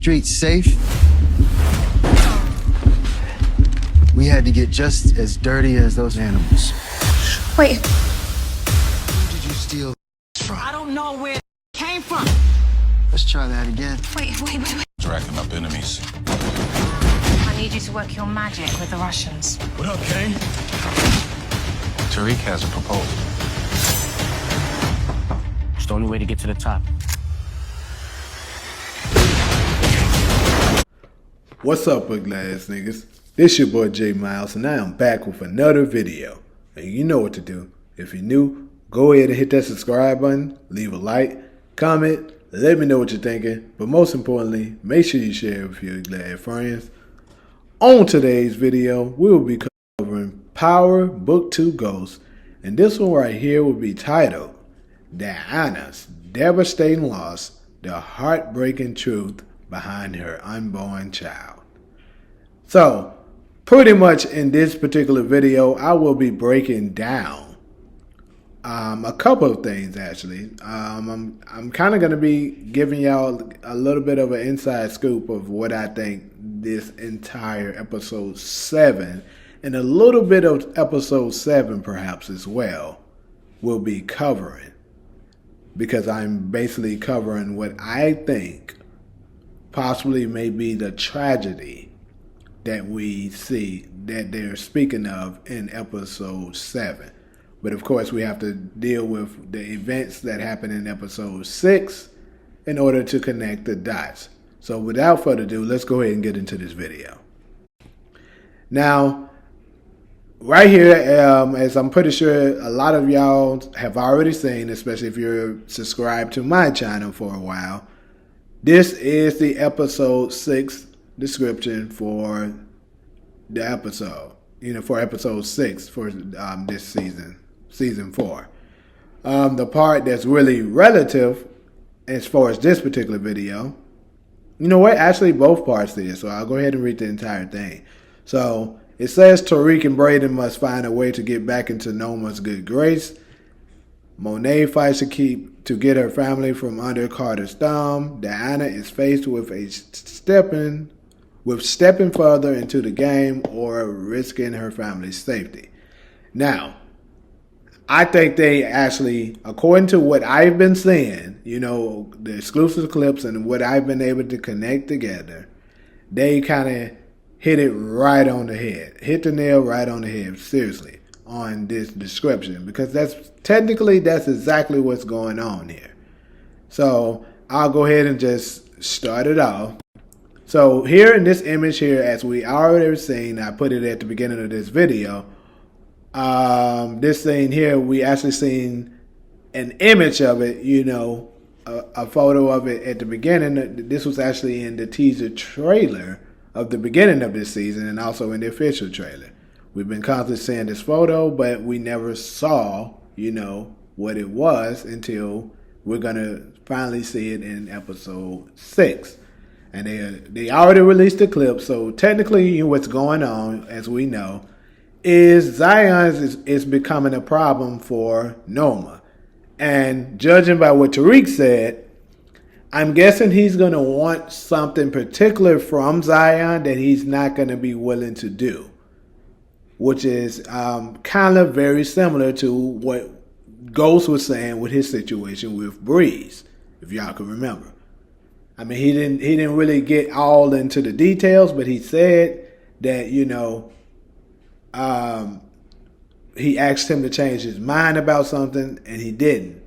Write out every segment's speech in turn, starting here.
Streets safe. We had to get just as dirty as those animals. Wait. Who did you steal from? I don't know where it came from. Let's try that again. Wait. Racking up enemies. I need you to work your magic with the Russians. What up, Kane? Tariq has a proposal. It's the only way to get to the top. What's up, ugly ass niggas? This your boy J Miles, and I am back with another video. And you know what to do. If you're new, go ahead and hit that subscribe button, leave a like, comment, let me know what you're thinking. But most importantly, make sure you share it with your glad friends. On today's video, we will be covering Power Book 2 Ghosts, and this one right here will be titled Diana's Devastating Loss, the Heartbreaking Truth Behind Her Unborn Child. So, pretty much in this particular video, I will be breaking down a couple of things actually. I'm kind of going to be giving y'all a little bit of an inside scoop of what I think this entire episode 7 and a little bit of episode 7 perhaps as well will be covering, because I'm basically covering what I think possibly may be the tragedy that we see that they're speaking of in episode 7. But of course, we have to deal with the events that happen in episode 6 in order to connect the dots. So without further ado, let's go ahead and get into this video. Now, right here, as I'm pretty sure a lot of y'all have already seen, especially if you're subscribed to my channel for a while, this is the episode 6 description for the episode, for episode 6 for this season 4. The part that's really relative as far as this particular video, you know what, actually both parts there, so I'll go ahead and read the entire thing. So it says Tariq and Braden must find a way to get back into Noma's good grace. Monet fights to get her family from under Carter's thumb. Diana is faced with stepping further into the game or risking her family's safety. Now, I think they actually, according to what I've been seeing, the exclusive clips and what I've been able to connect together, they kind of hit it right on the head. Hit the nail right on the head, seriously, on this description, because that's exactly what's going on here. So I'll go ahead and just start it off. So here in this image here, as we already seen, I put it at the beginning of this video, this scene here, we actually seen an image of it, a photo of it at the beginning. This was actually in the teaser trailer of the beginning of this season and also in the official trailer. We've been constantly seeing this photo, but we never saw, what it was until we're going to finally see it in episode 6. And they already released the clip, so technically what's going on, as we know, is Zion is becoming a problem for Noma. And judging by what Tariq said, I'm guessing he's going to want something particular from Zion that he's not going to be willing to do, which is kind of very similar to what Ghost was saying with his situation with Breeze, if y'all can remember. I mean, he didn't really get all into the details, but he said that, he asked him to change his mind about something, and he didn't.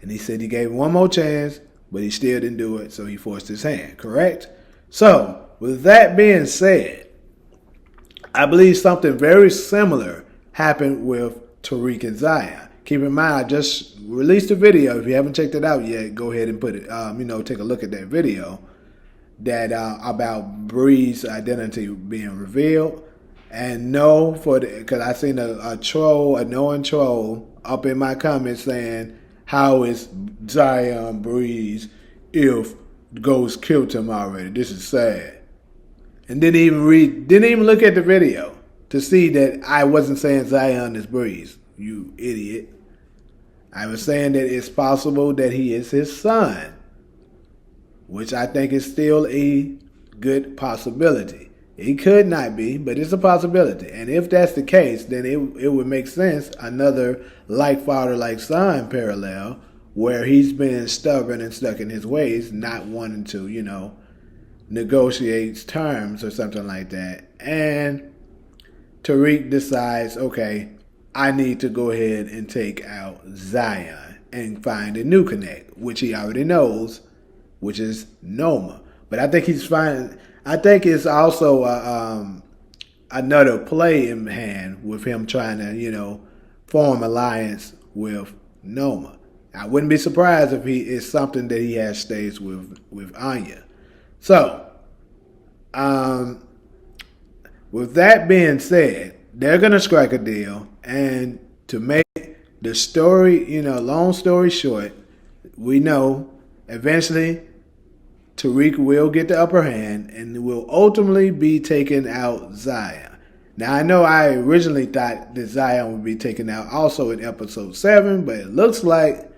And he said he gave him one more chance, but he still didn't do it, so he forced his hand, correct? So, with that being said, I believe something very similar happened with Tariq and Zion. Keep in mind, I just released a video. If you haven't checked it out yet, go ahead and put it, take a look at that video that about Bree's identity being revealed. And no, because I seen a knowing troll up in my comments saying, how is Zion Breeze if Ghost killed him already? This is sad. And didn't even look at the video to see that I wasn't saying Zion is Breeze. You idiot. I was saying that it's possible that he is his son. which I think is still a good possibility. It could not be, but it's a possibility. And if that's the case, then it would make sense, another like father, like son parallel, where he's been stubborn and stuck in his ways, not wanting to, negotiate terms or something like that. And Tariq decides, okay, I need to go ahead and take out Zion and find a new connect, which he already knows, which is Noma. But I think I think it's also another play in hand with him trying to, form alliance with Noma. I wouldn't be surprised if it's something that he has staged with Anya. So, with that being said, they're gonna strike a deal, and to make the story, long story short, we know eventually Tariq will get the upper hand and will ultimately be taking out Zion. Now, I know I originally thought that Zion would be taken out also in episode 7, but it looks like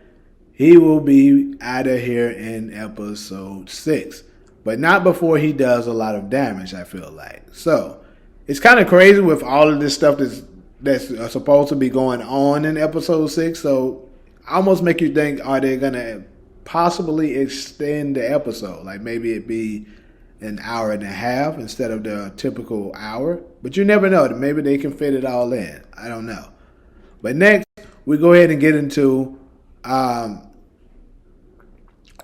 he will be out of here in episode 6. But not before he does a lot of damage, I feel like. So, it's kind of crazy with all of this stuff that's supposed to be going on in episode 6. So, almost make you think, are they going to possibly extend the episode? Like maybe it be an hour and a half instead of the typical hour. But you never know. Maybe they can fit it all in. I don't know. But next, we go ahead and get into,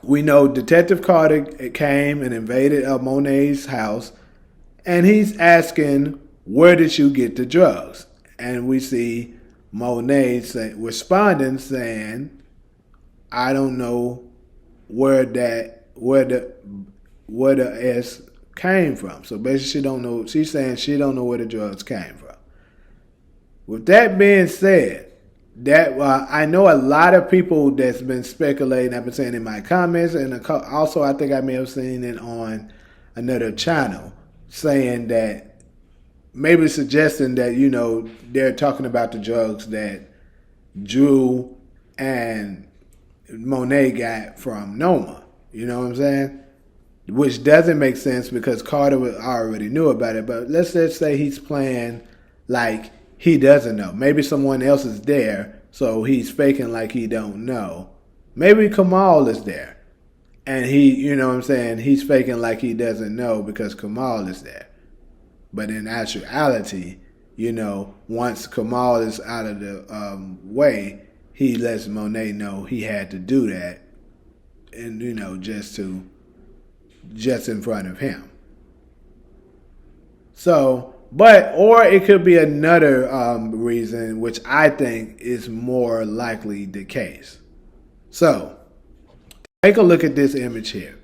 we know Detective Carter came and invaded Monet's house, and he's asking, where did you get the drugs? And we see Monet responding saying, I don't know where the S came from. So basically she don't know. She's saying she don't know where the drugs came from. With that being said, that I know a lot of people that's been speculating. I've been saying in my comments, and also I think I may have seen it on another channel saying that maybe suggesting that they're talking about the drugs that Drew and Monet got from Noma. You know what I'm saying? Which doesn't make sense because Carter already knew about it. But let's just say he's playing like he doesn't know. Maybe someone else is there, so he's faking like he don't know. Maybe Kamal is there, and he's faking like he doesn't know because Kamal is there. But in actuality, once Kamal is out of the way, he lets Monet know he had to do that, and just in front of him. So, or it could be another reason, which I think is more likely the case. So, take a look at this image here.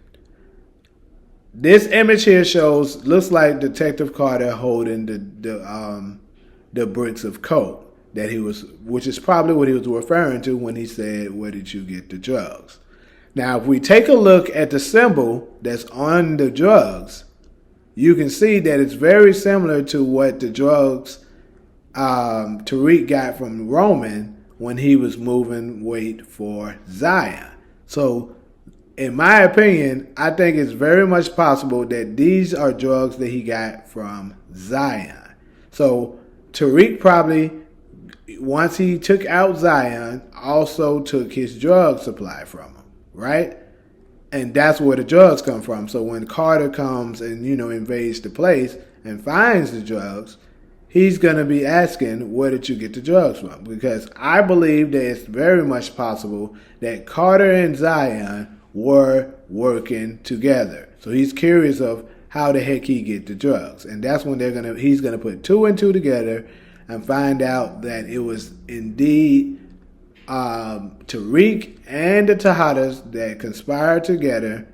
This image here looks like Detective Carter holding the bricks of coke which is probably what he was referring to when he said, where did you get the drugs? Now, if we take a look at the symbol that's on the drugs, you can see that it's very similar to what the drugs Tariq got from Roman when he was moving weight for Zion. So, in my opinion, I think it's very much possible that these are drugs that he got from Zion. So, Tariq probably, once he took out Zion, also took his drug supply from him, right? And that's where the drugs come from. So when Carter comes and, invades the place and finds the drugs, he's going to be asking, where did you get the drugs from? Because I believe that it's very much possible that Carter and Zion were working together. So he's curious of how the heck he get the drugs. And that's when he's going to put 2 and 2 together and find out that it was indeed Tariq and the Tejadas that conspired together,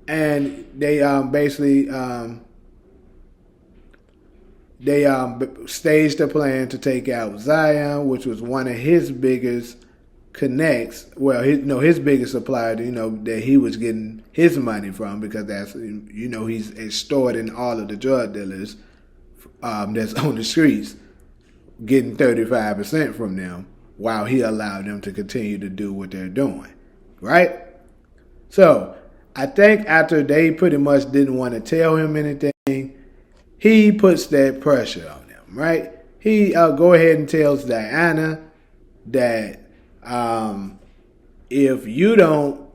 and they basically staged a plan to take out Zion, which was one of his biggest connects. Well, his biggest supplier, that he was getting his money from, because that's he's extorting all of the drug dealers that's on the streets, getting 35% from them, while he allowed them to continue to do what they're doing, right? So, I think after they pretty much didn't want to tell him anything, he puts that pressure on them, right? He go ahead and tells Diana that if you don't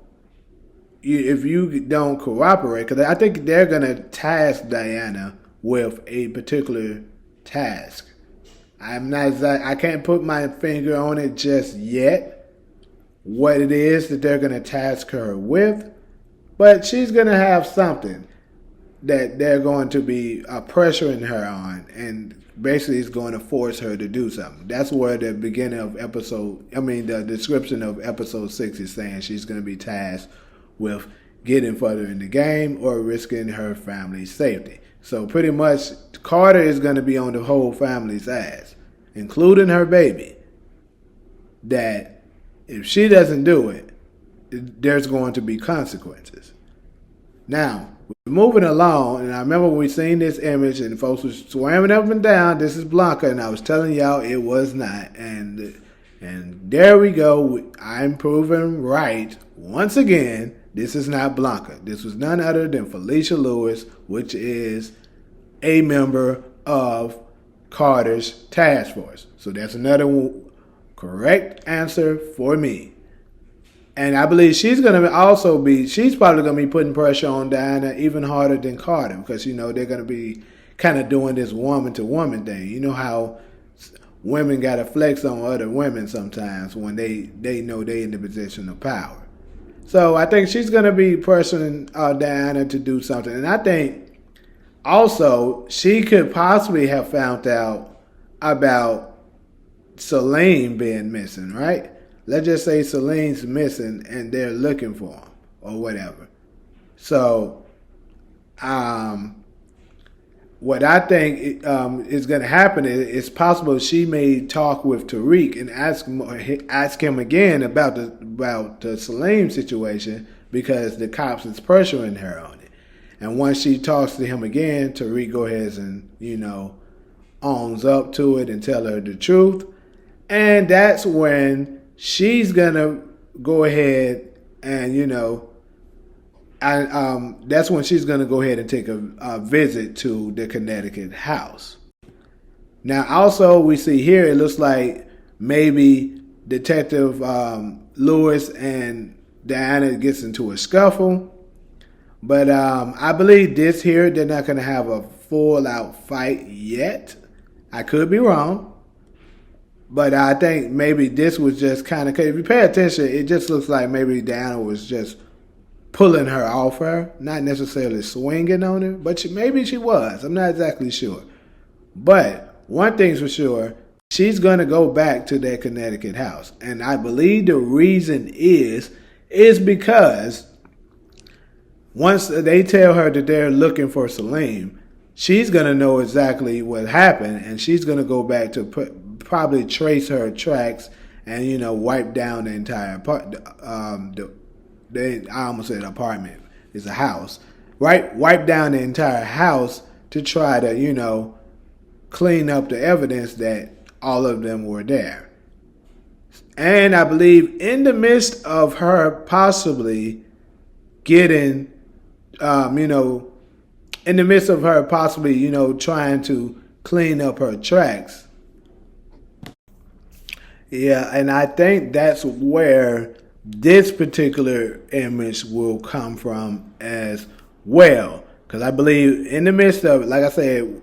cooperate, because I think they're gonna task Diana with a particular task. I can't put my finger on it just yet, what it is that they're gonna task her with, but she's gonna have something that they're going to be pressuring her on, and basically it's going to force her to do something. That's where the beginning of the description of episode 6 is saying she's going to be tasked with getting further in the game or risking her family's safety. So pretty much Carter is going to be on the whole family's ass, including her baby, that if she doesn't do it, there's going to be consequences. Now, we're moving along, and I remember when we seen this image and folks were swearing up and down, this is Blanca, and I was telling y'all it was not. And there we go. I'm proven right. Once again, this is not Blanca. This was none other than Felicia Lewis, which is a member of Carter's task force. So that's another correct answer for me. And I believe she's probably going to be putting pressure on Diana even harder than Carter, because, they're going to be kind of doing this woman to woman thing. You know how women got to flex on other women sometimes when they know they're in the position of power. So I think she's going to be pressuring Diana to do something. And I think also she could possibly have found out about Celine being missing, right? Let's just say Celine's missing and they're looking for him or whatever. So, what I think is going to happen is it's possible she may talk with Tariq and ask him again about the Celine situation, because the cops is pressuring her on it. And once she talks to him again, Tariq goes and owns up to it and tell her the truth, and that's when she's gonna go ahead and that's when she's gonna go ahead and take a visit to the Connecticut house. Now, also we see here it looks like maybe Detective Lewis and Diana gets into a scuffle, but I believe this here they're not gonna have a full out fight yet. I could be wrong. But I think maybe this was just kind of, if you pay attention, it just looks like maybe Diana was just pulling her off her, not necessarily swinging on her, but maybe she was. I'm not exactly sure. But one thing's for sure, she's going to go back to that Connecticut house. And I believe the reason is because once they tell her that they're looking for Celine, she's going to know exactly what happened, and she's going to go back to probably trace her tracks and wipe down the entire I almost said apartment. It's a house, right? Wipe down the entire house to try to clean up the evidence that all of them were there. And I believe in the midst of her possibly getting in the midst of her possibly trying to clean up her tracks. Yeah, and I think that's where this particular image will come from as well. Because I believe in the midst of, like I said,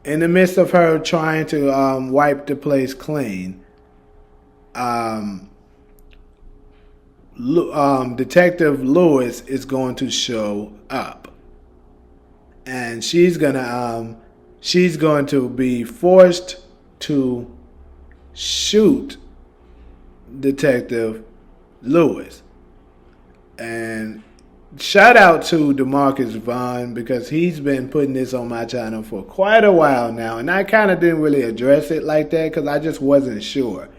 in the midst of her trying to wipe the place clean, Detective Lewis is going to show up. And she's going to be forced to shoot Detective Lewis. And shout out to DeMarcus Vaughn, because he's been putting this on my channel for quite a while now, and I kind of didn't really address it like that because I just wasn't sure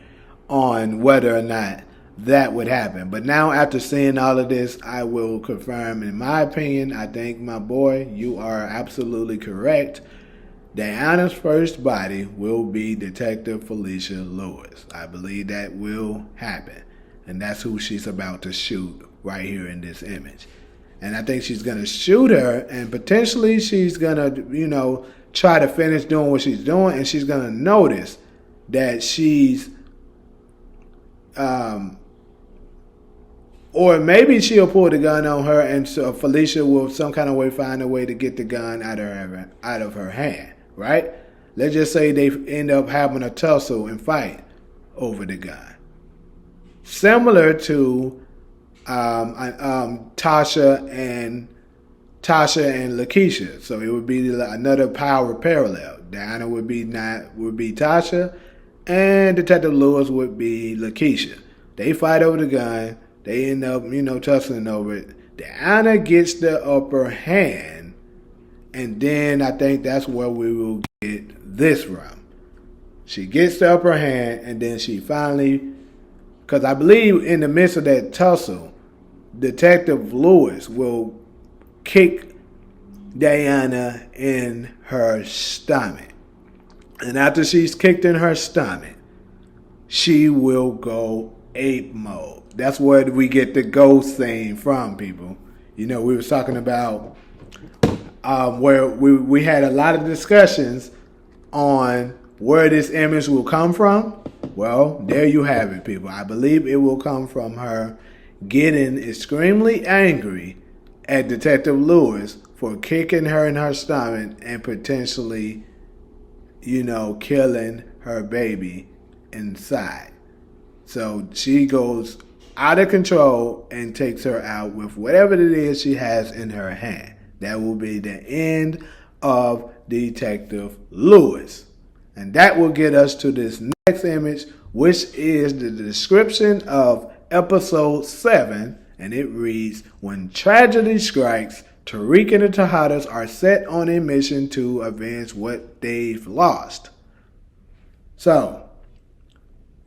on whether or not that would happen. But now, after seeing all of this, I will confirm, in my opinion, I think, my boy, you are absolutely correct. Diana's first body will be Detective Felicia Lewis. I believe that will happen. And that's who she's about to shoot right here in this image. And I think she's going to shoot her, and potentially she's going to, try to finish doing what she's doing, and she's going to notice that she's, or maybe she'll pull the gun on her, and so Felicia will some kind of way find a way to get the gun out of her hand, right? Let's just say they end up having a tussle and fight over the gun. Similar to Tasha and Lakeisha. So it would be another power parallel. Diana would be Tasha, and Detective Lewis would be Lakeisha. They fight over the gun. They end up, tussling over it. Diana gets the upper hand, and then I think that's where we will get this from. She gets the upper hand, and then she finally, because I believe in the midst of that tussle, Detective Lewis will kick Diana in her stomach. And after she's kicked in her stomach, she will go ape mode. That's where we get the ghost thing from, people. We was talking about where we had a lot of discussions on where this image will come from. Well, there you have it, people. I believe it will come from her getting extremely angry at Detective Lewis for kicking her in her stomach and potentially, killing her baby inside. So she goes out of control and takes her out with whatever it is she has in her hand. That will be the end of Detective Lewis. And that will get us to this next image, which is the description of episode 7. And it reads, when tragedy strikes, Tariq and the Tejadas are set on a mission to avenge what they've lost. So,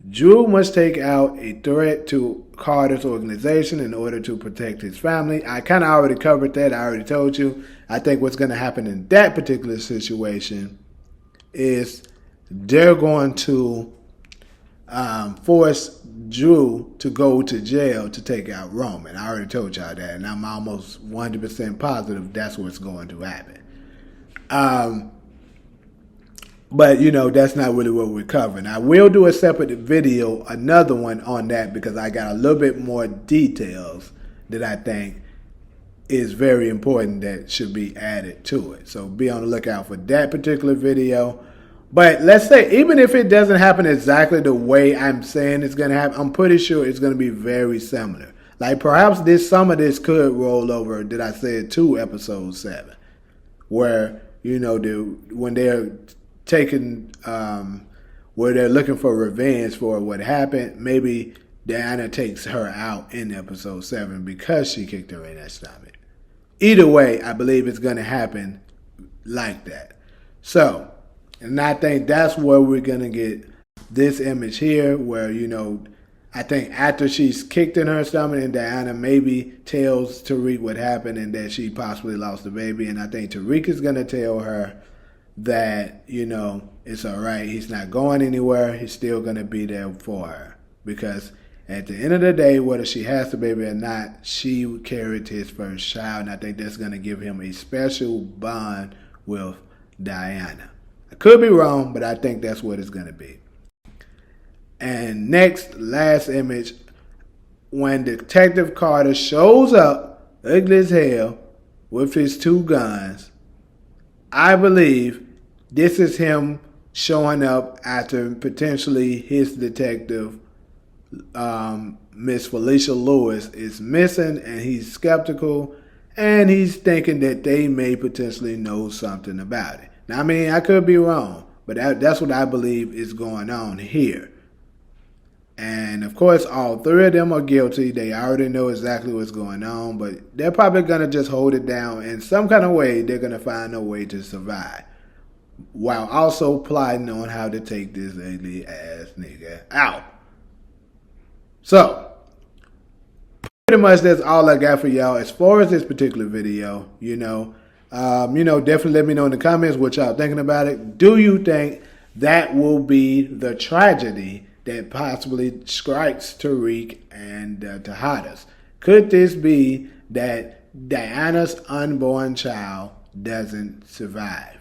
Drew must take out a threat to Carter's organization in order to protect his family. I kind of already covered that. I already told you. I think what's going to happen in that particular situation is they're going to force Drew to go to jail to take out Roman. I already told y'all that, and I'm almost 100% positive that's what's going to happen. But, that's not really what we're covering. I will do a separate video, another one on that, because I got a little bit more details that I think is very important that should be added to it. So be on the lookout for that particular video. But let's say, even if it doesn't happen exactly the way I'm saying it's going to happen, I'm pretty sure it's going to be very similar. Like perhaps some of this could roll over, that I said, to episode 7. Where, when they're taking, where they're looking for revenge for what happened, maybe Diana takes her out in episode 7 because she kicked her in that stomach. Either way, I believe it's going to happen like that. So, and I think that's where we're going to get this image here where, I think after she's kicked in her stomach and Diana maybe tells Tariq what happened and that she possibly lost the baby. And I think Tariq is going to tell her that, it's all right. He's not going anywhere. He's still going to be there for her. Because at the end of the day, whether she has the baby or not, she carried his first child. And I think that's going to give him a special bond with Diana. I could be wrong, but I think that's what it's going to be. And last image, when Detective Carter shows up, ugly as hell, with his 2 guns, I believe this is him showing up after potentially his detective, Miss Felicia Lewis, is missing, and he's skeptical, and he's thinking that they may potentially know something about it. Now, I mean, I could be wrong, but that's what I believe is going on here. And, of course, all 3 of them are guilty. They already know exactly what's going on, but they're probably going to just hold it down. In some kind of way, they're going to find a way to survive, while also plotting on how to take this ugly-ass nigga out. So, pretty much that's all I got for y'all as far as this particular video. Definitely let me know in the comments what y'all thinking about it. Do you think that will be the tragedy that possibly strikes Tariq and Tejadas? Could this be that Diana's unborn child doesn't survive.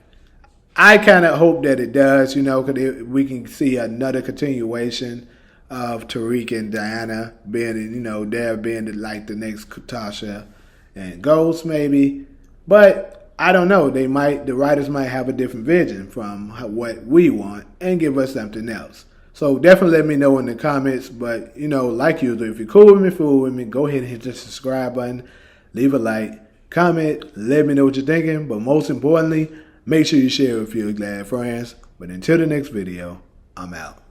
I kind of hope that it does, you know, because we can see another continuation of Tariq and Diana being, you know, they're being like the next Tasha and Ghost maybe. But I don't know. The writers might have a different vision from what we want and give us something else. So definitely let me know in the comments. But, you know, like usual, if you're cool with me, fool with me, go ahead and hit the subscribe button. Leave a like, comment, let me know what you're thinking. But most importantly, make sure you share with your glad friends. But until the next video, I'm out.